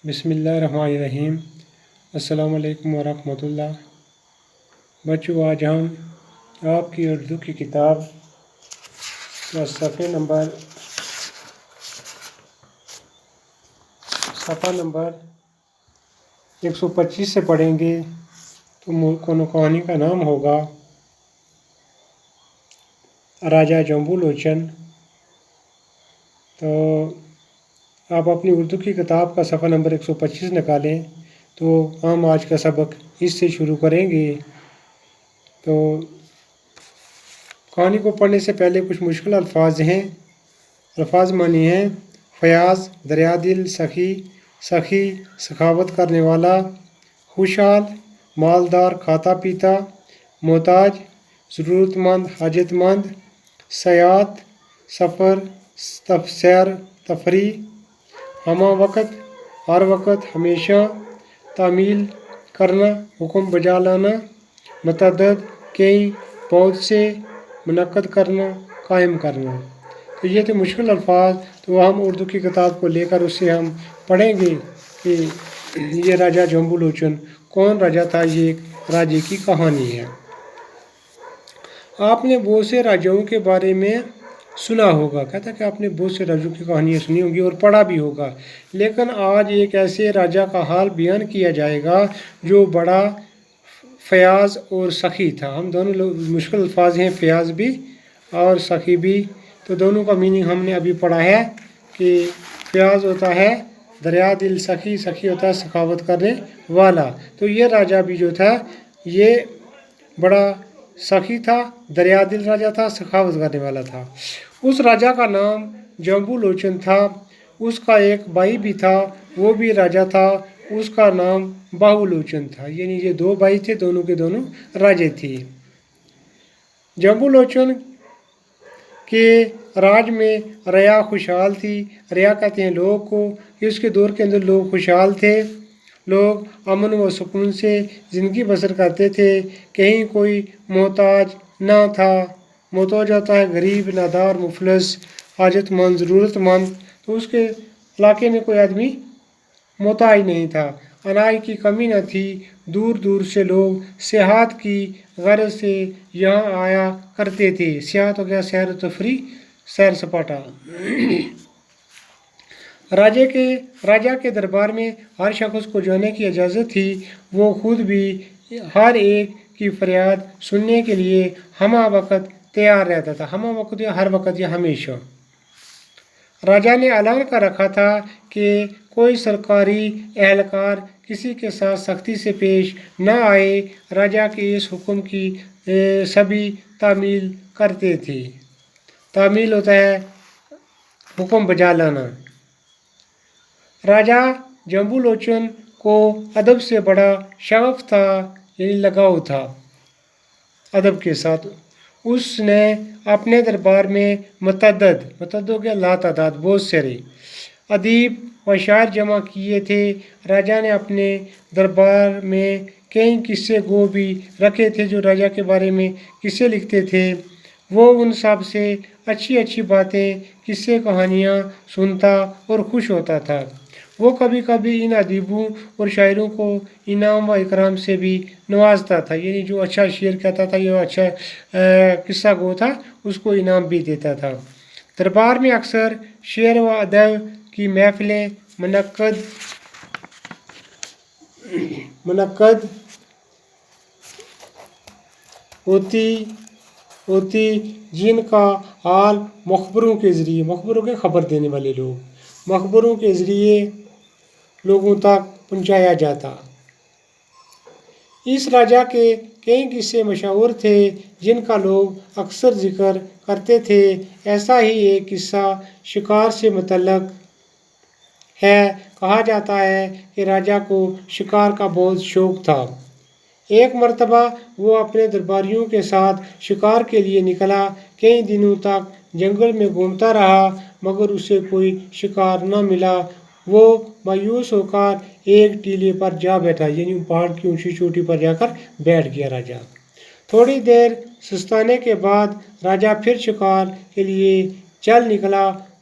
بسم اللہ الرحمن الرحیم۔ السلام علیکم ورحمۃ اللہ۔ بچوں، آج ہم آپ کی اردو کی کتاب کا صفحہ نمبر 125 سے پڑھیں گے۔ تو کہانی کا نام ہوگا راجا جمبو لوچن۔ تو آپ اپنی اردو کی کتاب کا صفحہ نمبر 125 نکالیں تو ہم آج کا سبق اس سے شروع کریں گے۔ تو کہانی کو پڑھنے سے پہلے کچھ مشکل الفاظ مانی ہیں: فیاض، دریا دل، سخی، سخاوت کرنے والا، خوشحال، مالدار، کھاتا پیتا، محتاج، ضرورت مند، حاجت مند، سیاحت، سفر، سیر تفریح، ہمہ وقت، ہر وقت، ہمیشہ، تعمیل کرنا، حکم بجا لانا، متعدد، کئی، بہت سے، منعقد کرنا، قائم کرنا۔ تو یہ تھے مشکل الفاظ۔ تو ہم اردو کی کتاب کو لے کر اس سے ہم پڑھیں گے کہ یہ راجا جمبو لوچن کون راجا تھا۔ یہ ایک راجے کی کہانی ہے۔ آپ نے بہت سے راجاؤں کے بارے میں سنا ہوگا، کہتا کہ آپ نے بہت سے راجوں کی کہانیاں سنی ہوں گی اور پڑھا بھی ہوگا، لیکن آج ایک ایسے راجا کا حال بیان کیا جائے گا جو بڑا فیاض اور سخی تھا۔ ہم دونوں مشکل الفاظ ہیں، فیاض بھی اور سخی بھی۔ تو دونوں کا میننگ ہم نے ابھی پڑھا ہے کہ فیاض ہوتا ہے دریا دل، سخی ہوتا ہے سخاوت کرنے والا۔ تو یہ راجا بھی جو تھا یہ بڑا سخی تھا، دریا دل راجا تھا، سخاوت کرنے والا تھا۔ اس راجا کا نام جمبو لوچن تھا۔ اس کا ایک بھائی بھی تھا، وہ بھی راجا تھا، اس کا نام باہو لوچن تھا۔ یعنی یہ دو بھائی تھے، دونوں کے دونوں راجے تھے۔ جمبو لوچن کے راج میں رعایا خوشحال تھی۔ رعایا کہتے ہیں لوگ کو، اس کے دور کے اندر لوگ خوشحال تھے، لوگ امن و سکون سے زندگی بسر کرتے تھے، کہیں کوئی محتاج نہ تھا۔ محتاج ہوتا ہے غریب، نادار، مفلس، حاجت مند، ضرورت مند۔ تو اس کے علاقے میں کوئی آدمی محتاج نہیں تھا، اناج کی کمی نہ تھی۔ دور دور سے لوگ سیاحت کی غرض سے یہاں آیا کرتے تھے۔ سیاحت ہو گیا سیر و تفریح، سیر سپاٹا۔ راجا کے دربار میں ہر شخص کو جانے کی اجازت تھی۔ وہ خود بھی ہر ایک کی فریاد سننے کے لیے ہمہ وقت تیار رہتا تھا۔ ہمہ وقت یا ہر وقت یا ہمیشہ۔ راجا نے اعلان کر رکھا تھا کہ کوئی سرکاری اہلکار کسی کے ساتھ سختی سے پیش نہ آئے۔ راجا کے اس حکم کی سبھی تعمیل کرتے تھے۔ تعمیل ہوتا ہے حکم بجا لانا۔ راجا جمبو لوچن کو ادب سے بڑا شغف تھا، یعنی لگاؤ تھا ادب کے ساتھ۔ اس نے اپنے دربار میں متعدد ہو گیا لاتعداد، بہت سارے ادیب و شاعر جمع کیے تھے۔ راجا نے اپنے دربار میں کئی قصے گو بھی رکھے تھے جو راجا کے بارے میں قصے لکھتے تھے۔ وہ ان سب سے اچھی باتیں، قصے، کہانیاں سنتا اور خوش ہوتا تھا۔ وہ کبھی کبھی ان ادیبوں اور شاعروں کو انعام و اکرام سے بھی نوازتا تھا، یعنی جو اچھا شعر کہتا تھا یا اچھا قصہ گو تھا اس کو انعام بھی دیتا تھا۔ دربار میں اکثر شعر و ادب کی محفلیں منعقد ہوتی جن کا حال مخبروں کے خبر دینے والے لوگ، مخبروں کے ذریعے لوگوں تک پہنچایا جاتا۔ اس راجا کے کئی قصے مشہور تھے جن کا لوگ اکثر ذکر کرتے تھے۔ ایسا ہی ایک قصہ شکار سے متعلق ہے۔ کہا جاتا ہے کہ راجا کو شکار کا بہت شوق تھا۔ ایک مرتبہ وہ اپنے درباریوں کے ساتھ شکار کے لیے نکلا۔ کئی دنوں تک جنگل میں گھومتا رہا مگر اسے کوئی شکار نہ ملا۔ وہ مایوس ہو کر ایک ٹیلے پر جا بیٹھا، یعنی پہاڑ کی اونچی چوٹی پر جا کر بیٹھ گیا راجا۔ تھوڑی دیر سستانے کے بعد راجا پھر شکار کے لیے چل نکلا۔